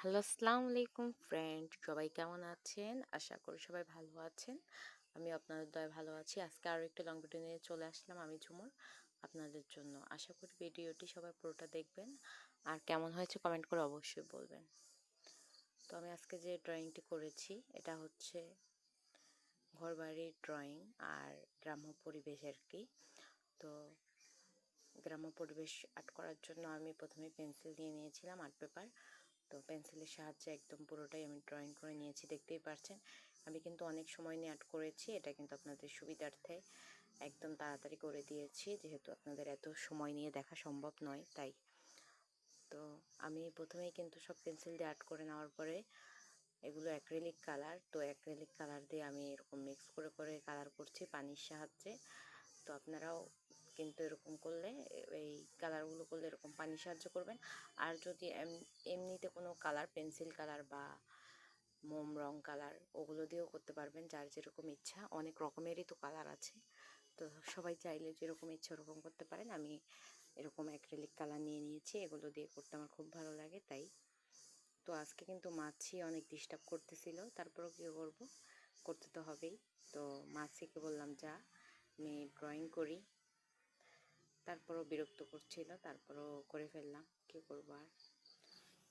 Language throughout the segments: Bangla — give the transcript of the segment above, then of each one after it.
হ্যালো, আসসালামু আলাইকুম ফ্রেন্ড। সবাই কেমন আছেন? আশা করি সবাই ভালো আছেন। আমি আপনাদের দয়ায় ভালো আছি। আজকে আরো একটা লং ভিডিও নিয়ে চলে আসলাম আমি ঝুমুর আপনাদের জন্য। আশা করি ভিডিওটি সবাই পুরোটা দেখবেন। আর কেমন হয়েছে কমেন্ট করে অবশ্যই বলবেন। তো আমি আজকে যে ড্রয়িংটি করেছি এটা হচ্ছে ঘরবাড়ির ড্রয়িং আর গ্রাম্য পরিবেশ আর কি। তো গ্রাম্য পরিবেশ আর্ট করার জন্য আমি প্রথমে পেন্সিল দিয়ে নিয়েছিলাম আর্ট পেপার। তো পেন্সিলের সাহায্যে একদম পুরোটাই আমি ড্রয়িং করে নিয়েছি, দেখতেই পারছেন। আমি কিন্তু অনেক সময় নিয়ে আর্ট করেছি, এটা কিন্তু আপনাদের সুবিধার্থে একদম তাড়াতাড়ি করে দিয়েছি, যেহেতু আপনাদের এত সময় নিয়ে দেখা সম্ভব নয় তাই। তো আমি প্রথমেই কিন্তু সব পেন্সিল দিয়ে আর্ট করে নেওয়ার পরে এগুলো অ্যাক্রিলিক কালার, তো অ্যাক্রিলিক কালার দিয়ে আমি এরকম মিক্স করে করে কালার করছি পানির সাহায্যে। তো আপনারাও কিন্তু এরকম করলে, এই কালারগুলো করলে এরকম পানির সাহায্য করবেন। আর যদি এমনিতে কোনো কালার, পেন্সিল কালার বা মোম রং কালার, ওগুলো দিয়েও করতে পারবেন, যার যেরকম ইচ্ছা। অনেক রকমেরই তো কালার আছে, তো সবাই চাইলে যেরকম ইচ্ছা ওরকম করতে পারেন। আমি এরকম অ্যাক্রিলিক কালার নিয়ে নিয়েছি, এগুলো দিয়ে করতে আমার খুব ভালো লাগে তাই। তো আজকে কিন্তু মাছি অনেক ডিস্টার্ব করতেছিল, তারপরেও কী করব, করতে তো হবেই। তো মাছিকে বললাম যা, আমি ড্রয়িং করি। তারপরও বিরক্ত করছিল, তারপরও করে ফেললাম, কী করবো আর।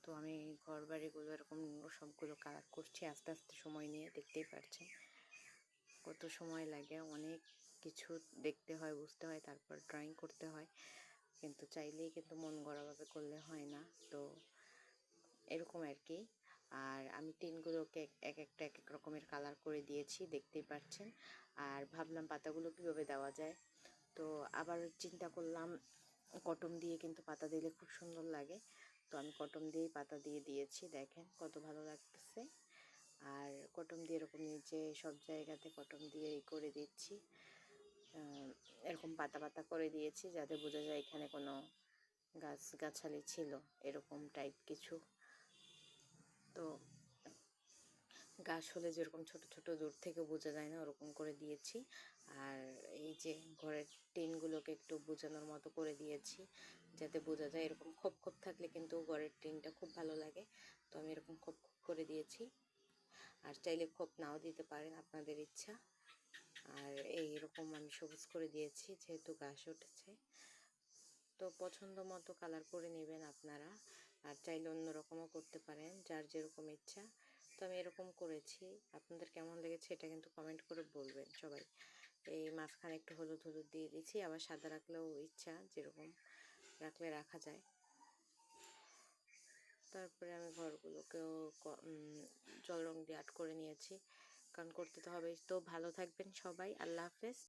তো আমি ঘর বাড়িগুলো এরকম সবগুলো কালার করছি আস্তে আস্তে সময় নিয়ে, দেখতেই পারছেন কত সময় লাগে। অনেক কিছু দেখতে হয়, বুঝতে হয়, তারপর ড্রয়িং করতে হয়, কিন্তু চাইলেই কিন্তু মন গড়াভাবে করলে হয় না। তো এরকম আর কি। আর আমি টিনগুলোকে এক একটা এক এক রকমের কালার করে দিয়েছি, দেখতেই পাচ্ছেন। আর ভাবলাম পাতাগুলো কীভাবে দেওয়া যায়, তো আবার চিন্তা করলাম কটন দিয়ে কিন্তু পাতা দিলে খুব সুন্দর লাগে। তো আমি কটন দিয়েই পাতা দিয়ে দিয়েছি, দেখেন কত ভালো লাগতেছে। আর কটন দিয়ে এরকম নিচে সব জায়গাতে কটন দিয়েই করে দিচ্ছি, এরকম পাতা পাতা করে দিয়েছি যাতে বোঝা যায় এখানে কোনো গাছগাছালি ছিল, এরকম টাইপ কিছু। তো গাছ হলে যেরকম ছোট ছোট দূর থেকে বোঝা যায় না, ওরকম করে দিয়েছি। আর এই যে ঘরের টিনগুলোকে একটু বোঝানোর মতো করে দিয়েছি যাতে বোঝা যায়। এরকম খোপ খোপ থাকলে কিন্তু ঘরের টিনটা খুব ভালো লাগে, তো আমি এরকম খোপ খোপ করে দিয়েছি। আর চাইলে খোপ নাও দিতে পারেন, আপনাদের ইচ্ছা। আর এইরকম আমি সবুজ করে দিয়েছি যেহেতু ঘাস উঠেছে। তো পছন্দ মতো কালার করে নেবেন আপনারা, আর চাইলে অন্যরকমও করতে পারেন, যার যেরকম ইচ্ছা। তো আমি এরকম করেছি, আপনাদের কেমন লেগেছে এটা কিন্তু কমেন্ট করে বলবেন সবাই। এই মাঝখানে একটু হলুদ হলুদ দিয়ে দিচ্ছি, আবার সাদা রাখলেও ইচ্ছা, যেরকম রাখলে রাখা যায়। তারপরে আমি ঘরগুলোকেও জল রং দিয়ে আর্ট করে নিয়েছি, কারণ করতে তো হবেই। তো ভালো থাকবেন সবাই, আল্লাহ হাফেজ।